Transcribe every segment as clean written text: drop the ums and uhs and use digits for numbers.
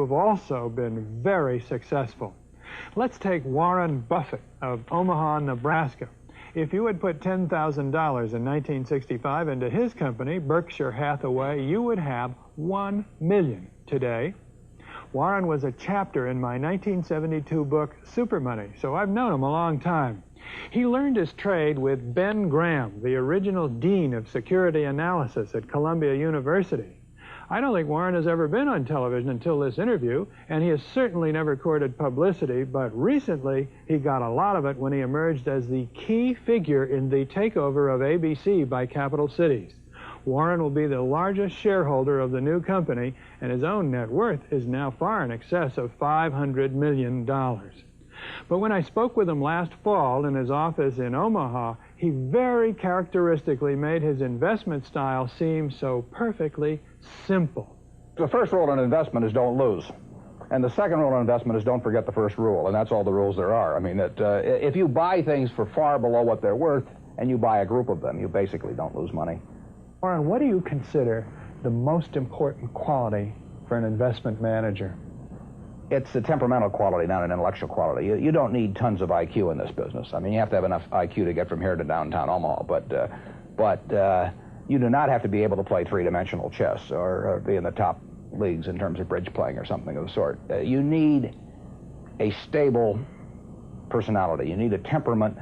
who have also been very successful. Let's take Warren Buffett of Omaha, Nebraska. If you had put $10,000 in 1965 into his company, Berkshire Hathaway, you would have $1 million today. Warren was a chapter in my 1972 book, Super Money, so I've known him a long time. He learned his trade with Ben Graham, the original dean of security analysis at Columbia University. I don't think Warren has ever been on television until this interview, and he has certainly never courted publicity, but recently he got a lot of it when he emerged as the key figure in the takeover of ABC by Capital Cities. Warren will be the largest shareholder of the new company, and his own net worth is now far in excess of $500 million. But when I spoke with him last fall in his office in Omaha, he very characteristically made his investment style seem so perfectly simple. The first rule in investment is don't lose. And the second rule in investment is don't forget the first rule, and that's all the rules there are. I mean, if you buy things for far below what they're worth and you buy a group of them, you basically don't lose money. Warren, what do you consider the most important quality for an investment manager? It's a temperamental quality, not an intellectual quality. You don't need tons of IQ in this business. I mean, you have to have enough IQ to get from here to downtown Omaha, but you do not have to be able to play three-dimensional chess or be in the top leagues in terms of bridge playing or something of the sort. You need a stable personality. You need a temperament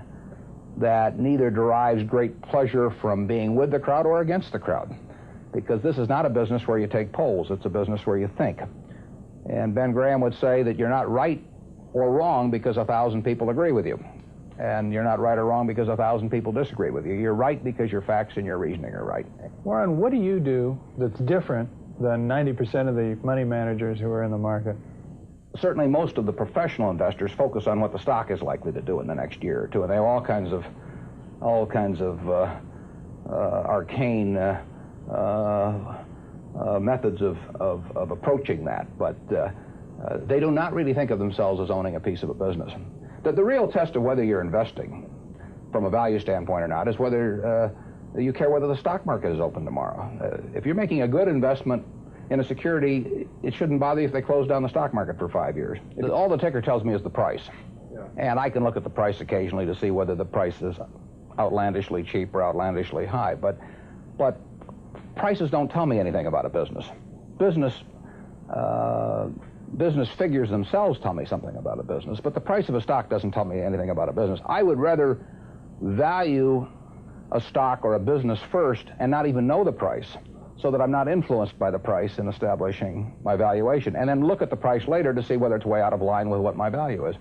that neither derives great pleasure from being with the crowd or against the crowd, because this is not a business where you take polls. It's a business where you think. And Ben Graham would say that you're not right or wrong because 1,000 people agree with you. And you're not right or wrong because 1,000 people disagree with you. You're right because your facts and your reasoning are right. Warren, what do you do that's different than 90% of the money managers who are in the market? Certainly most of the professional investors focus on what the stock is likely to do in the next year or two, and they have all kinds of arcane methods of approaching that, but they do not really think of themselves as owning a piece of a business. The real test of whether you're investing from a value standpoint or not is whether you care whether the stock market is open tomorrow. If you're making a good investment in a security, it shouldn't bother you if they close down the stock market for 5 years. All the ticker tells me is the price. Yeah. And I can look at the price occasionally to see whether the price is outlandishly cheap or outlandishly high, but prices don't tell me anything about a business. Business figures themselves tell me something about a business, but the price of a stock doesn't tell me anything about a business. I would rather value a stock or a business first and not even know the price, so that I'm not influenced by the price in establishing my valuation, and then look at the price later to see whether it's way out of line with what my value is.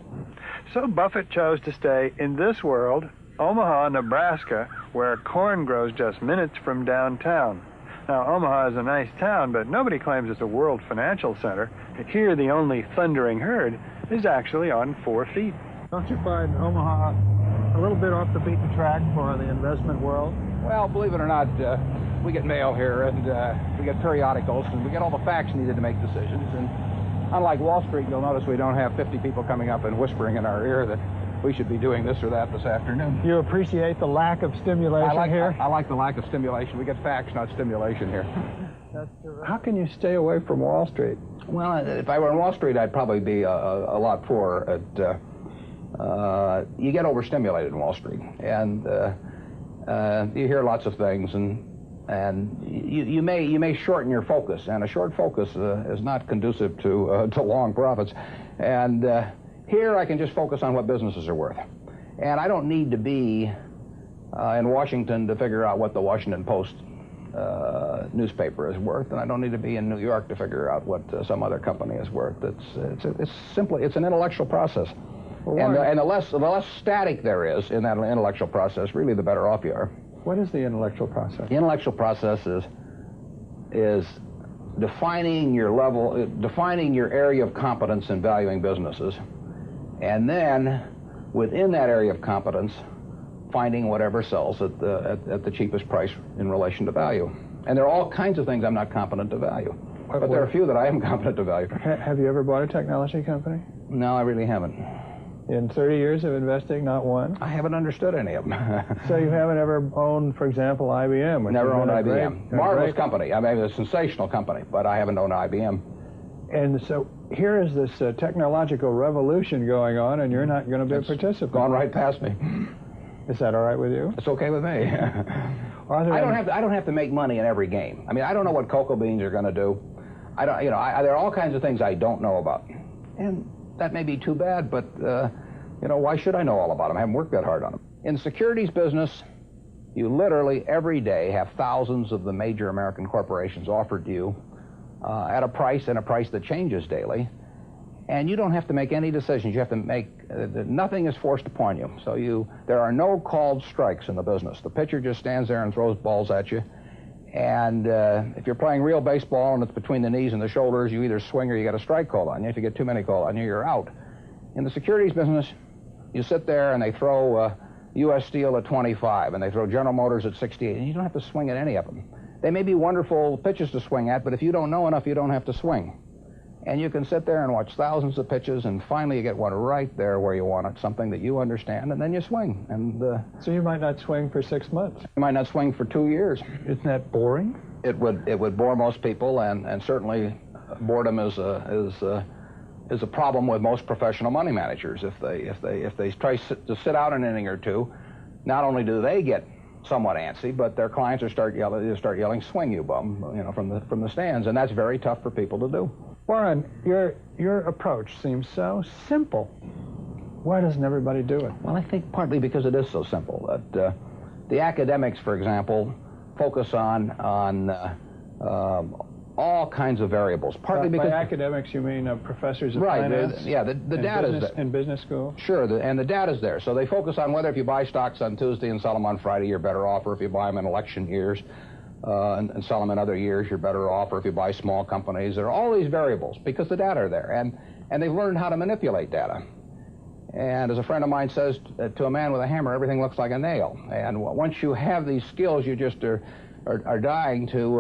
So Buffett chose to stay in this world, Omaha, Nebraska, where corn grows just minutes from downtown. Now, Omaha is a nice town, but nobody claims it's a world financial center. Here, the only thundering herd is actually on 4 feet. Don't you find Omaha a little bit off the beaten track for the investment world? Well, believe it or not, we get mail here, and we get periodicals, and we get all the facts needed to make decisions. And unlike Wall Street, you'll notice we don't have 50 people coming up and whispering in our ear that we should be doing this or that this afternoon. You appreciate the lack of stimulation here? I like the lack of stimulation. We get facts, not stimulation here. That's terrific. How can you stay away from Wall Street? Well, if I were on Wall Street, I'd probably be a lot poorer. You get overstimulated in Wall Street, and you hear lots of things, and you may shorten your focus, and a short focus is not conducive to long profits. And here I can just focus on what businesses are worth, and I don't need to be in Washington to figure out what the Washington Post newspaper is worth, and I don't need to be in New York to figure out what some other company is worth. It's an intellectual process. And the less static there is in that intellectual process, really the better off you are. What is the intellectual process? The intellectual process is defining your area of competence in valuing businesses, and then within that area of competence, finding whatever sells at the cheapest price in relation to value. And there are all kinds of things I'm not competent to value, but there are a few that I am competent to value. Have you ever bought a technology company? No, I really haven't. In 30 years of investing, not one? I haven't understood any of them. So you haven't ever owned, for example, IBM? Never owned IBM. Marvelous company. I mean, a sensational company, but I haven't owned IBM. And so here is this technological revolution going on, and you're not going to be a participant. Gone right past me. Is that all right with you? It's okay with me. I don't have to make money in every game. I mean, I don't know what cocoa beans are going to do. There are all kinds of things I don't know about, and that may be too bad. But why should I know all about them? I haven't worked that hard on them. In the securities business, you literally every day have thousands of the major American corporations offered to you at a price that changes daily, and you don't have to make any decisions. You have to make nothing is forced upon you. So there are no called strikes in the business. The pitcher just stands there and throws balls at you, and if you're playing real baseball and it's between the knees and the shoulders, you either swing or you get a strike called on you. If you get too many called on you, you're out. In the securities business, you sit there and they throw U.S. Steel at 25 and they throw General Motors at 68, and you don't have to swing at any of them. They may be wonderful pitches to swing at, but if you don't know enough, you don't have to swing. And you can sit there and watch thousands of pitches, and finally you get one right there where you want it, something that you understand, and then you swing. And so you might not swing for 6 months. You might not swing for 2 years. Isn't that boring? It would bore most people, and certainly boredom is a problem with most professional money managers. If they try to sit out an inning or two, not only do they get somewhat antsy, but their clients start yelling, "Swing, you bum!" from the stands, and that's very tough for people to do. Warren, your approach seems so simple. Why doesn't everybody do it? Well, I think partly because it is so simple. That the academics, for example, focus on all kinds of variables. Partly because by academics, you mean professors of right, finance? Yeah, the data's there. In business school? Sure, and the data's there. So they focus on whether if you buy stocks on Tuesday and sell them on Friday, you're better off, or if you buy them in election years and sell them in other years, you're better off, or if you buy small companies. There are all these variables because the data are there, and they've learned how to manipulate data. And as a friend of mine says, to a man with a hammer, everything looks like a nail. And once you have these skills, you just are dying to